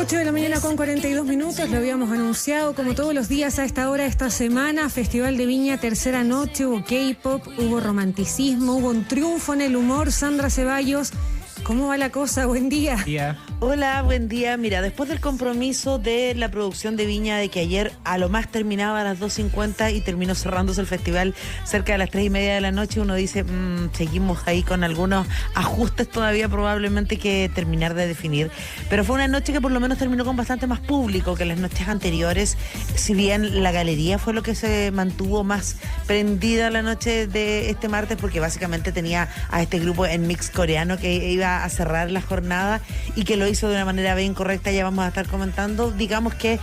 8 de la mañana con 42 minutos, lo habíamos anunciado como todos los días a esta hora esta semana, Festival de Viña, tercera noche, hubo K-pop, hubo romanticismo, hubo un triunfo en el humor. Sandra Ceballos, ¿cómo va la cosa? Buen día. Hola, buen día. Mira, después del compromiso de la producción de Viña, de que ayer a lo más terminaba a las 2:50 y terminó cerrándose el festival cerca de las 3:30 de la noche, uno dice, seguimos ahí con algunos ajustes todavía probablemente que terminar de definir. Pero fue una noche que por lo menos terminó con bastante más público que las noches anteriores, si bien la galería fue lo que se mantuvo más prendida la noche de este martes, porque básicamente tenía a este grupo en mix coreano que iba a cerrar la jornada y que lo hizo de una manera bien correcta. Ya vamos a estar comentando. Digamos que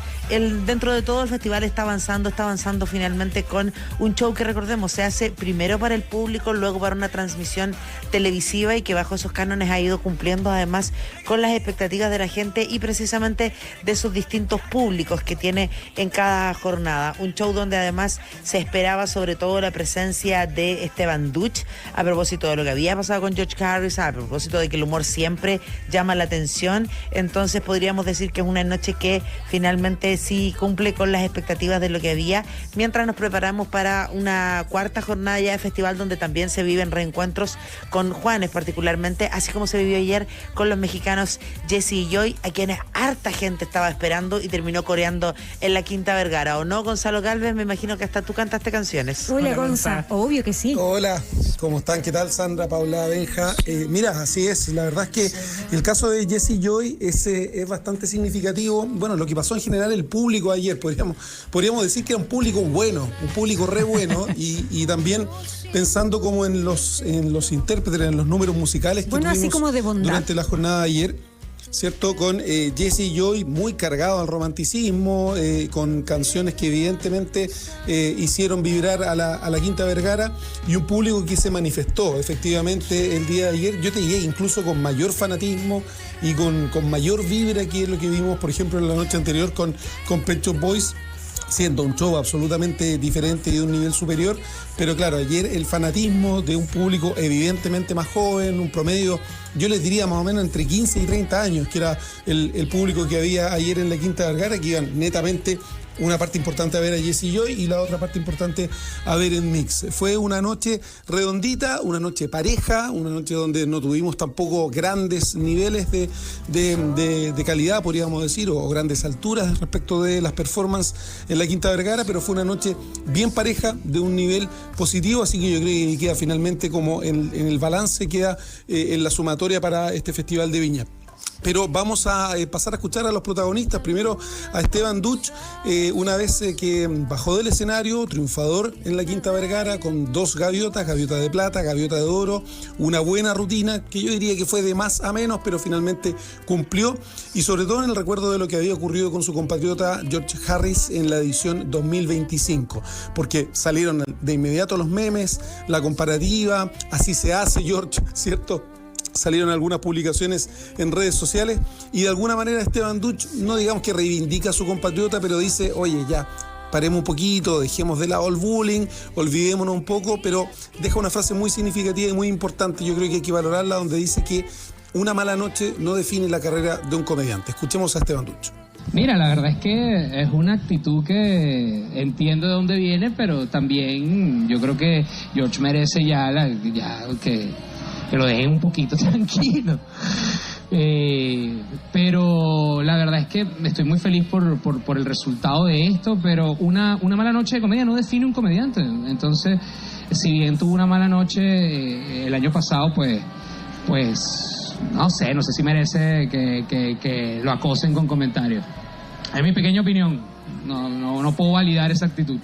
dentro de todo el festival está avanzando finalmente con un show que, recordemos, se hace primero para el público, luego para una transmisión televisiva y que bajo esos cánones ha ido cumpliendo además con las expectativas de la gente y precisamente de esos distintos públicos que tiene en cada jornada. Un show donde además se esperaba sobre todo la presencia de Esteban Duch, a propósito de lo que había pasado con George Harris, a propósito de que el humor siempre llama la atención. Entonces podríamos decir que es una noche que finalmente sí cumple con las expectativas de lo que había, mientras nos preparamos para una cuarta jornada ya de festival donde también se viven reencuentros con Juanes particularmente, así como se vivió ayer con los mexicanos Jesse y Joy, a quienes harta gente estaba esperando y terminó coreando en la Quinta Vergara, ¿o no, Gonzalo Galvez? Me imagino que hasta tú cantaste canciones. Hola, Gonza, obvio que sí. Hola, ¿cómo están? ¿Qué tal, Sandra, Paula, Benja? Mira, así es, la verdad es que el caso de Jesse Joy es bastante significativo. Bueno, lo que pasó en general el público ayer, podríamos decir que era un público bueno, un público re bueno, y también pensando como en los intérpretes, en los números musicales que tuvimos así como de bondad durante la jornada de ayer, ¿cierto? Con Jesse Joy muy cargado al romanticismo, con canciones que evidentemente hicieron vibrar a la Quinta Vergara, y un público que se manifestó efectivamente el día de ayer. Yo te diría incluso con mayor fanatismo y con mayor vibra que es lo que vimos, por ejemplo, en la noche anterior con Pet Shop Boys, siendo un show absolutamente diferente y de un nivel superior. Pero claro, ayer el fanatismo de un público evidentemente más joven, un promedio, yo les diría más o menos entre 15 y 30 años, que era el público que había ayer en la Quinta Vergara, que iban netamente una parte importante a ver a Jesse Joy y la otra parte importante a ver en mix. Fue una noche redondita, una noche pareja, una noche donde no tuvimos tampoco grandes niveles de calidad, podríamos decir, o grandes alturas respecto de las performances en la Quinta Vergara, pero fue una noche bien pareja, de un nivel positivo, así que yo creo que queda finalmente como en el balance, queda en la sumatoria para este Festival de Viña. Pero vamos a pasar a escuchar a los protagonistas. Primero a Esteban Duch, una vez que bajó del escenario, triunfador en la Quinta Vergara, con 2 gaviotas, gaviota de plata, gaviota de oro, una buena rutina que yo diría que fue de más a menos, pero finalmente cumplió, y sobre todo en el recuerdo de lo que había ocurrido con su compatriota George Harris en la edición 2025, porque salieron de inmediato los memes, la comparativa, así se hace George, ¿cierto? Salieron algunas publicaciones en redes sociales y de alguna manera Esteban Duch, no digamos que reivindica a su compatriota, pero dice, oye, ya, paremos un poquito, dejemos de lado el bullying, olvidémonos un poco, pero deja una frase muy significativa y muy importante, yo creo que hay que valorarla, donde dice que una mala noche no define la carrera de un comediante. Escuchemos a Esteban Duch. Mira, la verdad es que es una actitud que entiendo de dónde viene, pero también yo creo que George merece que lo dejen un poquito tranquilo. Pero la verdad es que estoy muy feliz por el resultado de esto, pero una mala noche de comedia no define un comediante. Entonces, si bien tuvo una mala noche el año pasado, pues no sé si merece que lo acosen con comentarios. Es mi pequeña opinión, no puedo validar esa actitud,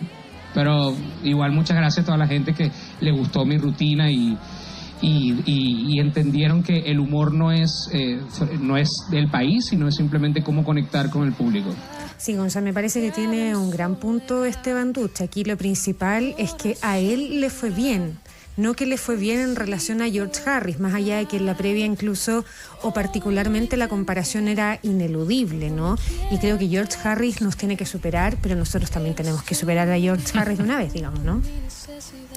pero igual muchas gracias a toda la gente que le gustó mi rutina y entendieron que el humor no es del país, sino es simplemente cómo conectar con el público. Sí, Gonzalo, me parece que tiene un gran punto Esteban Duch. Aquí lo principal es que a él le fue bien, no que le fue bien en relación a George Harris, más allá de que en la previa incluso o particularmente la comparación era ineludible, ¿no? Y creo que George Harris nos tiene que superar, pero nosotros también tenemos que superar a George Harris de una vez, digamos, ¿no?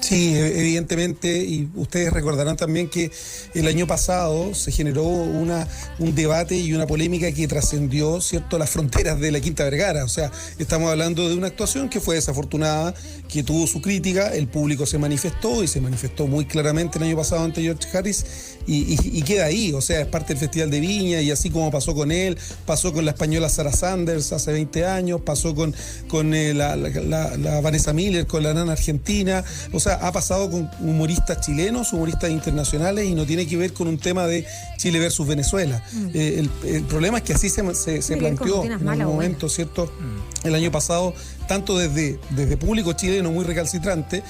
Sí, evidentemente, y ustedes recordarán también que el año pasado se generó un debate y una polémica que trascendió, ¿cierto?, las fronteras de la Quinta Vergara. O sea, estamos hablando de una actuación que fue desafortunada, que tuvo su crítica, el público se manifestó y se manifestó muy claramente el año pasado ante George Harris y queda ahí. O sea, es parte del Festival de Viña, y así como pasó con él, pasó con la española Sarah Sanders hace 20 años, pasó con la Vanessa Miller, con la nana argentina. O sea, ha pasado con humoristas chilenos, humoristas internacionales, y no tiene que ver con un tema de Chile versus Venezuela. El problema es que así se planteó en algún momento, ¿cierto? El año pasado, tanto desde público chileno muy recalcitrante,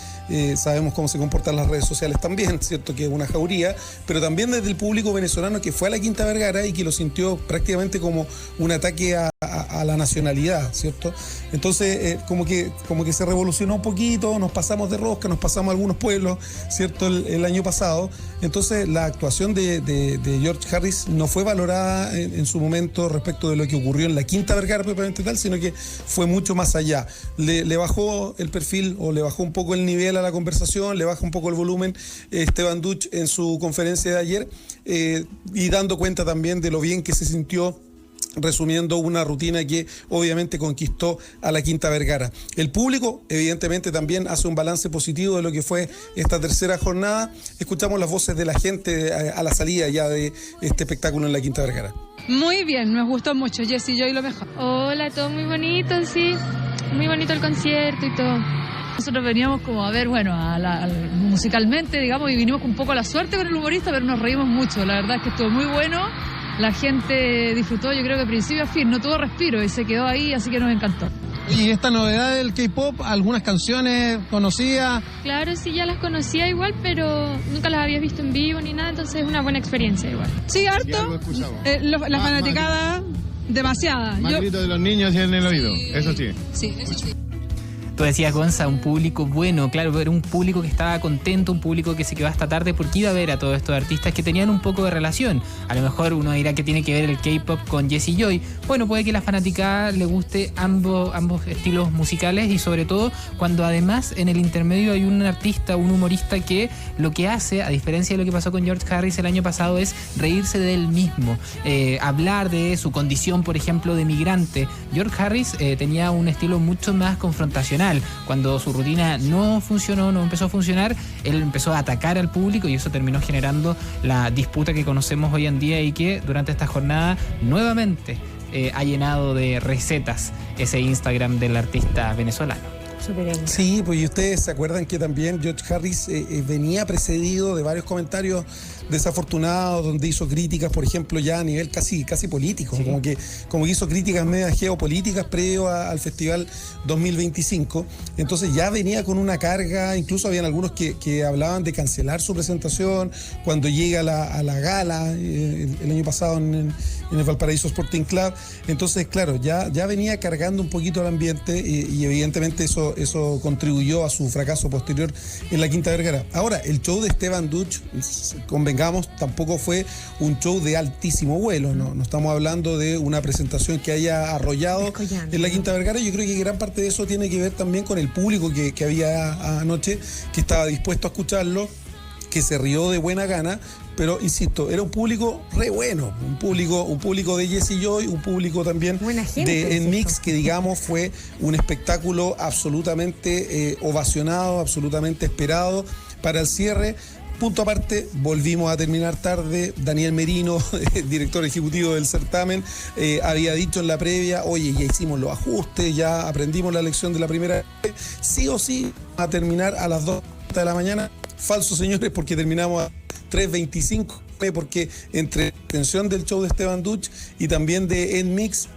sabemos cómo se comportan las redes sociales también, ¿cierto?, que es una jauría, pero también desde el público venezolano que fue a la Quinta Vergara y que lo sintió prácticamente como un ataque a la nacionalidad, ¿cierto? Entonces, como que se revolucionó un poquito, nos pasamos de rosca, nos pasamos a algunos pueblos, ¿cierto?, el año pasado. Entonces, la actuación de George Harris no fue valorada en su momento respecto de lo que ocurrió en la Quinta Vergara propiamente tal, sino que fue mucho más allá. Le bajó el perfil, o le bajó un poco el nivel a la conversación, le baja un poco el volumen Esteban Duch en su conferencia de ayer, y dando cuenta también de lo bien que se sintió resumiendo una rutina que obviamente conquistó a la Quinta Vergara. El público evidentemente también hace un balance positivo de lo que fue esta tercera jornada. Escuchamos las voces de la gente a la salida ya de este espectáculo en la Quinta Vergara. Muy bien, nos gustó mucho, Jessy, yo y lo mejor. Hola, todo muy bonito, sí, muy bonito el concierto y todo. Nosotros veníamos como a ver, bueno, musicalmente, digamos, y vinimos un poco a la suerte con el humorista, pero nos reímos mucho, la verdad es que estuvo muy bueno. La gente disfrutó, yo creo que principio a fin, no tuvo respiro y se quedó ahí, así que nos encantó. Y esta novedad del K-pop, algunas canciones conocidas. Claro, sí, ya las conocía igual, pero nunca las había visto en vivo ni nada, entonces es una buena experiencia igual. Sí, harto. La fanaticada, demasiada. Más grito de los niños y en el oído, eso sí. Sí, eso sí. Tú decías, Gonza, un público bueno, claro, era un público que estaba contento, un público que se quedó hasta tarde porque iba a ver a todos estos artistas que tenían un poco de relación. A lo mejor uno dirá que tiene que ver el K-pop con Jessie Joy. Bueno, puede que a la fanaticada le guste ambos estilos musicales, y sobre todo cuando además en el intermedio hay un artista, un humorista que lo que hace, a diferencia de lo que pasó con George Harris el año pasado, es reírse de él mismo, hablar de su condición, por ejemplo, de migrante. George Harris tenía un estilo mucho más confrontacional. Cuando su rutina no funcionó, no empezó a funcionar, él empezó a atacar al público, y eso terminó generando la disputa que conocemos hoy en día y que durante esta jornada nuevamente ha llenado de recetas ese Instagram del artista venezolano. Sí, pues y ustedes se acuerdan que también George Harris venía precedido de varios comentarios desafortunados, donde hizo críticas, por ejemplo, ya a nivel casi político, sí. como que hizo críticas medias geopolíticas previo al Festival 2025. Entonces ya venía con una carga, incluso habían algunos que hablaban de cancelar su presentación cuando llega a la gala el año pasado en el Valparaíso Sporting Club. Entonces, claro, ya venía cargando un poquito el ambiente, y evidentemente eso contribuyó a su fracaso posterior en la Quinta Vergara. Ahora, el show de Esteban Duch, convengamos, tampoco fue un show de altísimo vuelo, no estamos hablando de una presentación que haya arrollado en la Quinta Vergara. Yo creo que gran parte de eso tiene que ver también con el público que había anoche, que estaba dispuesto a escucharlo, que se rió de buena gana. Pero, insisto, era un público re bueno, un público de Jessie Joy, un público también de NMIXX, que digamos fue un espectáculo absolutamente ovacionado, absolutamente esperado para el cierre. Punto aparte, volvimos a terminar tarde. Daniel Merino, director ejecutivo del certamen, había dicho en la previa: oye, ya hicimos los ajustes, ya aprendimos la lección de la primera vez, sí o sí a terminar a las 2 de la mañana. Falso, señores, porque terminamos a 3:25, porque entre la extensión del show de Esteban Duch y también de NMIXX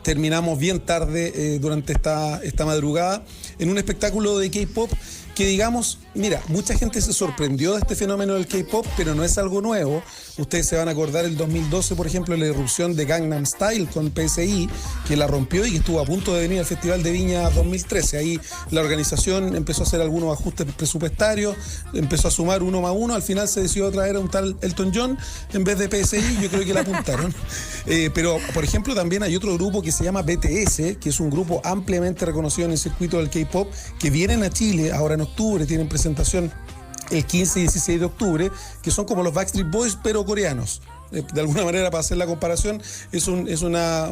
terminamos bien tarde durante esta madrugada en un espectáculo de K-pop que digamos, mira, mucha gente se sorprendió de este fenómeno del K-pop, pero no es algo nuevo. Ustedes se van a acordar el 2012, por ejemplo, la irrupción de Gangnam Style con PSI, que la rompió y que estuvo a punto de venir al Festival de Viña 2013. Ahí la organización empezó a hacer algunos ajustes presupuestarios, empezó a sumar uno más uno, al final se decidió traer a un tal Elton John en vez de PSI, yo creo que la apuntaron. Pero, por ejemplo, también hay otro grupo que se llama BTS, que es un grupo ampliamente reconocido en el circuito del K-pop, que vienen a Chile ahora en octubre, tienen presentación el 15 y 16 de octubre, que son como los Backstreet Boys, pero coreanos. De alguna manera, para hacer la comparación, es una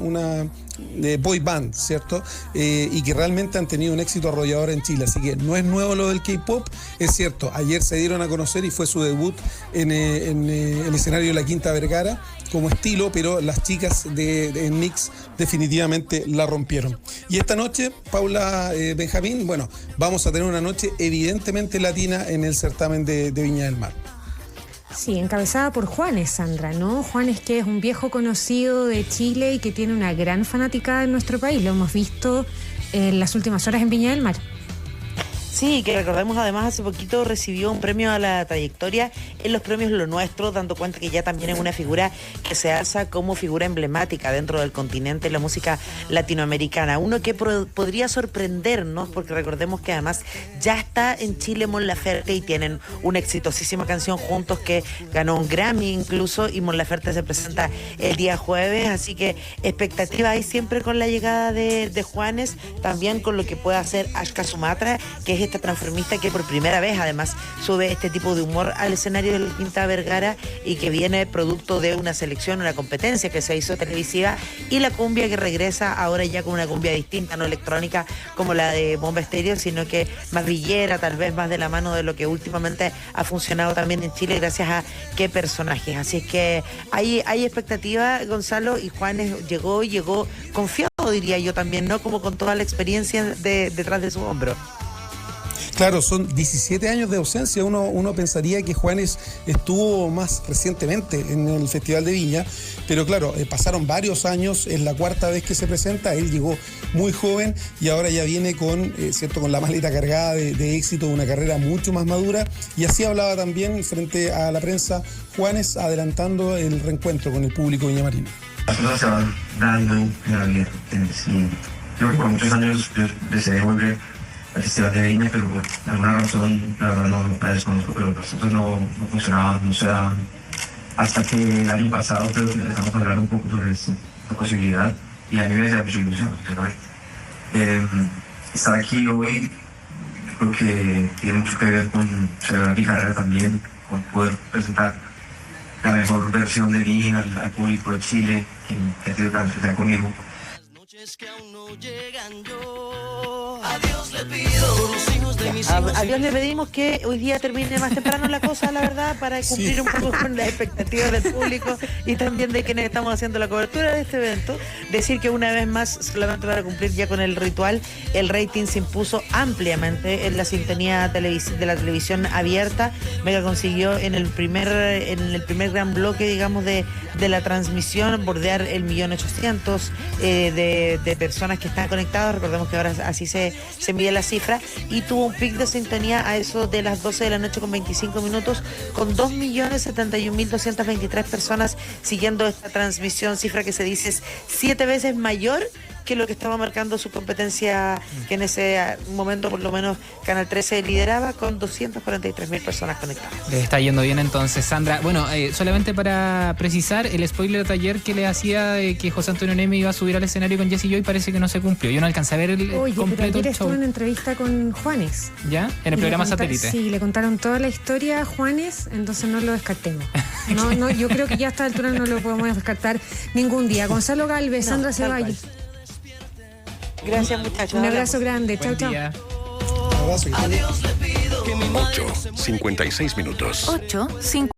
boy band, ¿cierto? Y que realmente han tenido un éxito arrollador en Chile. Así que no es nuevo lo del K-pop, es cierto. Ayer se dieron a conocer y fue su debut en el escenario de la Quinta Vergara como estilo, pero las chicas de Mix definitivamente la rompieron. Y esta noche, Paula, Benjamín, bueno, vamos a tener una noche evidentemente latina en el certamen de Viña del Mar. Sí, encabezada por Juanes, Sandra, ¿no? Juanes, que es un viejo conocido de Chile y que tiene una gran fanaticada en nuestro país. Lo hemos visto en las últimas horas en Viña del Mar. Sí, que recordemos además hace poquito recibió un premio a la trayectoria en los premios Lo Nuestro, dando cuenta que ya también es una figura que se alza como figura emblemática dentro del continente en la música latinoamericana. Uno que podría sorprendernos, porque recordemos que además ya está en Chile Mon Laferte y tienen una exitosísima canción juntos que ganó un Grammy incluso, y Mon Laferte se presenta el día jueves, así que expectativa hay siempre con la llegada de Juanes, también con lo que pueda hacer Ashka Sumatra, que es esta transformista que por primera vez además sube este tipo de humor al escenario de la Quinta Vergara y que viene producto de una selección, una competencia que se hizo televisiva, y la cumbia que regresa ahora ya con una cumbia distinta, no electrónica como la de Bomba Estéreo, sino que más villera, tal vez más de la mano de lo que últimamente ha funcionado también en Chile gracias a qué personajes. Así es que hay expectativa, Gonzalo, y Juanes llegó confiado, diría yo también, ¿no? Como con toda la experiencia detrás de su hombro. Claro, son 17 años de ausencia. Uno pensaría que Juanes estuvo más recientemente en el Festival de Viña, pero claro, pasaron varios años, es la cuarta vez que se presenta. Él llegó muy joven y ahora ya viene con la maleta cargada de éxito, de una carrera mucho más madura, y así hablaba también frente a la prensa Juanes, adelantando el reencuentro con el público viñamarino. Las cosas se van dando en la vida. Creo que por muchos años yo deseé volver al Festival de Viña, pero por alguna razón, la verdad no la desconozco, pero las cosas no funcionaban, no se daban. Hasta que el año pasado creo que empezamos a hablar un poco sobre esta posibilidad, y a mí me decía mucha ilusión. Estar aquí hoy creo que tiene mucho que ver con celebrar mi carrera también, con poder presentar la mejor versión de mí al público de Chile, que ha sido tan especial conmigo. A Dios le pedimos que hoy día termine más temprano la cosa, la verdad, para cumplir un poco con las expectativas del público y también de quienes estamos haciendo la cobertura de este evento. Decir que una vez más, solamente para cumplir ya con el ritual, el rating se impuso ampliamente en la sintonía de la televisión abierta. Mega consiguió en el primer gran bloque, digamos, de la transmisión bordear el 1.800.000 de personas que están conectadas. Recordemos que ahora así se mide la cifra, y tuvo un pic de sintonía a eso de las 12 de la noche con 25 minutos, con 2.071.223 personas siguiendo esta transmisión, cifra que se dice es 7 veces mayor que lo que estaba marcando su competencia, que en ese momento por lo menos Canal 13 lideraba con 243.000 personas conectadas. Les está yendo bien entonces, Sandra. Bueno, solamente para precisar, el spoiler de ayer que le hacía de que José Antonio Neme iba a subir al escenario con Jessie Joy parece que no se cumplió. Yo no alcancé a ver el completo pero ayer el show. estuvo en una entrevista con Juanes. ¿Ya? En el programa Satélite. Sí, le contaron toda la historia a Juanes, entonces no lo descartemos. No, yo creo que ya a esta altura no lo podemos descartar ningún día. Gonzalo Galvez, Sandra Ceballos. Gracias, muchachos. Un abrazo grande. Chao, chao. 8:56 minutos. 8:56